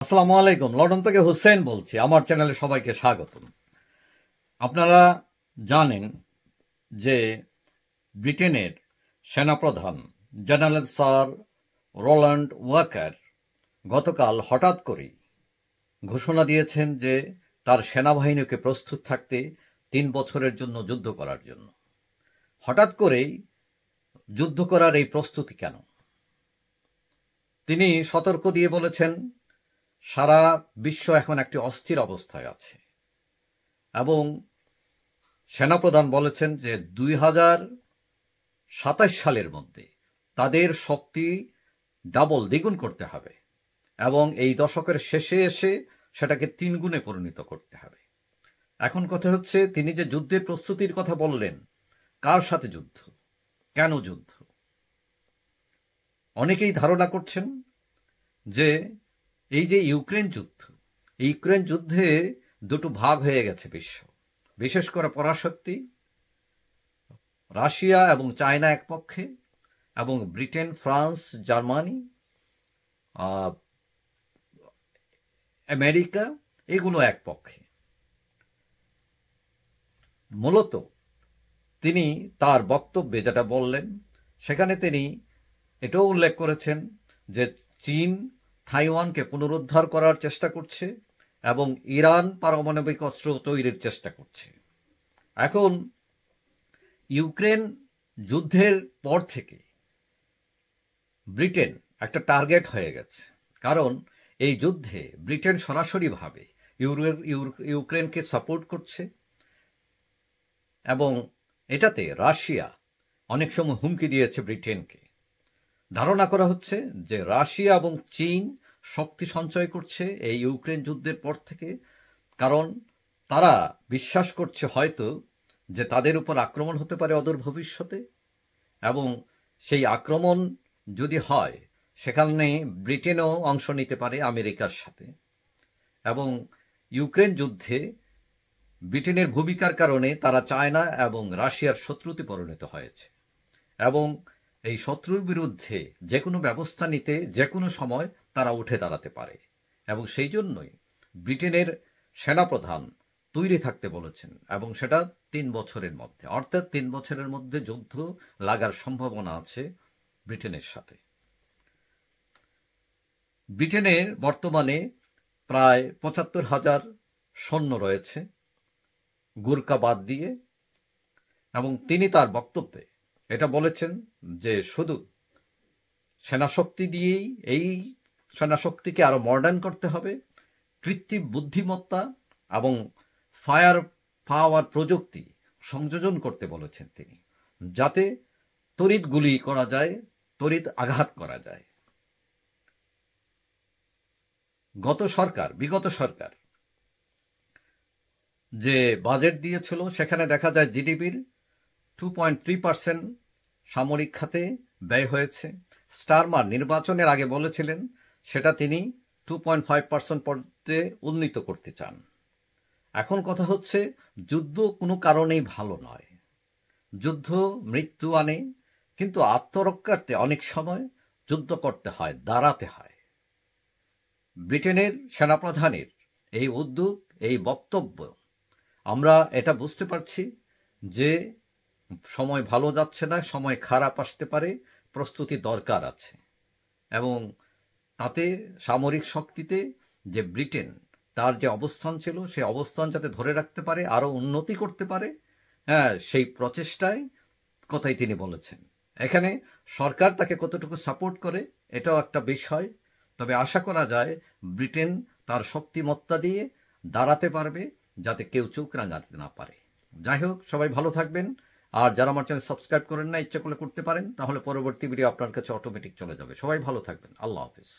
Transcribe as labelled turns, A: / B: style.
A: আসসালামু আলাইকুম। লন্ডন থেকে হুসেন বলছি। আমার চ্যানেলে সবাইকে স্বাগতম। আপনারা জানেন যে ব্রিটেনের সেনাপ্রধান জেনারেল স্যার রোল্যান্ড ওয়াকার গতকাল হঠাৎ করেই ঘোষণা দিয়েছেন যে তার সেনাবাহিনীকে প্রস্তুত থাকতে ৩ বছরের জন্য যুদ্ধ করার জন্য। হঠাৎ করেই যুদ্ধ করার এই প্রস্তুতি কেন? তিনি সতর্ক দিয়ে বলেছেন সারা বিশ্ব এখন একটি অস্থির অবস্থায় আছে এবং সেনাপ্রধান বলেছেন যে ২০২৭ সালের মধ্যে তাদের শক্তি দ্বিগুণ করতে হবে এবং এই দশকের শেষে এসে সেটাকে ৩ গুণে পরিণত করতে হবে। এখন কথা হচ্ছে তিনি যে যুদ্ধের প্রস্তুতির কথা বললেন, কার সাথে যুদ্ধ, কেন যুদ্ধ? অনেকেই ধারণা করছেন যে এই যে ইউক্রেন যুদ্ধে দুটো ভাগ হয়ে গেছে বিশ্ব, বিশেষ করে পরাশক্তি রাশিয়া এবং চায়না এক পক্ষে এবং ব্রিটেন, ফ্রান্স, জার্মানি, আমেরিকা এগুলো এক পক্ষে। মূলত তিনি তার বক্তব্যে যেটা বললেন সেখানে তিনি এটাও উল্লেখ করেছেন যে চীন তাইওয়ানকে পুনরুদ্ধার করার চেষ্টা করছে এবং ইরান পারমাণবিক অস্ত্র তৈরির চেষ্টা করছে। এখন ইউক্রেন যুদ্ধের পর থেকে ব্রিটেন একটা টার্গেট হয়ে গেছে, কারণ এই যুদ্ধে ব্রিটেন সরাসরিভাবে ইউক্রেনকে সাপোর্ট করছে এবং এটাতে রাশিয়া অনেক সময় হুমকি দিয়েছে ব্রিটেনকে। ধারণা করা হচ্ছে যে রাশিয়া এবং চীন শক্তি সঞ্চয় করছে এই ইউক্রেন যুদ্ধের পর থেকে, কারণ তারা বিশ্বাস করছে হয়তো যে তাদের উপর আক্রমণ হতে পারে অদূর ভবিষ্যতে এবং সেই আক্রমণ যদি হয় সেখানে ব্রিটেনও অংশ নিতে পারে আমেরিকার সাথে এবং ইউক্রেন যুদ্ধে ব্রিটেনের ভূমিকার কারণে তারা চায়না এবং রাশিয়ার শত্রুতে পরিণত হয়েছে এবং এই শত্রুর বিরুদ্ধে যে কোনো ব্যবস্থা নিতে যে কোনো সময় তারা উঠে দাঁড়াতে পারে এবং সেই জন্যই ব্রিটেনের সেনাপ্রধান তৈরি থাকতে বলেছেন এবং সেটা ৩ বছরের মধ্যে, অর্থাৎ ৩ বছরের মধ্যে যুদ্ধ লাগার সম্ভাবনা আছে ব্রিটেনের সাথে। ব্রিটেনের বর্তমানে প্রায় ৭৫,০০০ সৈন্য রয়েছে গুরকা বাদ দিয়ে এবং তিনি তার বক্তব্যে এটা বলেছেন যে শুধু সেনাশক্তি দিয়েই এই সেনাশক্তিকে আরো মডার্ন করতে হবে, কৃত্রিম বুদ্ধিমত্তা এবং ফায়ার পাওয়ার প্রযুক্তি সংযোজন করতে বলেছেন তিনি, যাতে তড়িৎ গুলি করা যায়, তড়িৎ আঘাত করা যায়। বিগত সরকার যে বাজেট দিয়েছিল সেখানে দেখা যায় জিডিপির 2.3% সামরিক খাতে ব্যয় হয়েছে। স্টারমার নির্বাচনের আগে বলেছিলেন সেটা তিনি 2.5% পর্যন্ত উন্নীত করতে চান। এখন কথা হচ্ছে যুদ্ধ কোনো কারণেই ভালো নয়, যুদ্ধ মৃত্যু আনে, কিন্তু আত্মরক্ষার্থে অনেক সময় যুদ্ধ করতে হয়, দাঁড়াতে হয়। ব্রিটেনের সেনাপ্রধানের এই উদ্যোগ, এই বক্তব্য, আমরা এটা বুঝতে পারছি যে সময় ভালো যাচ্ছে না, সময় খারাপ আসতে পারে, প্রস্তুতি দরকার আছে এবং তাতে সামরিক শক্তিতে যে ব্রিটেন তার যে অবস্থান ছিল সেই অবস্থান যাতে ধরে রাখতে পারে, আরো উন্নতি করতে পারে, সেই প্রচেষ্টায় কথাই তিনি বলেছেন। এখানে সরকার তাকে কতটুকু সাপোর্ট করে এটাও একটা বিষয়, তবে আশা করা যায় ব্রিটেন তার শক্তিমত্তা দিয়ে দাঁড়াতে পারবে যাতে কেউ চোখ রাঙাতে না পারে। যাই হোক, সবাই ভালো থাকবেন। আর যারা আমার চ্যানেল সাবস্ক্রাইব করেন না, ইচ্ছা করলে করতে পারেন, তাহলে পরবর্তী ভিডিও আপনার কাছে অটোমেটিক চলে যাবে। সবাই ভালো থাকবেন। আল্লাহ হাফিজ।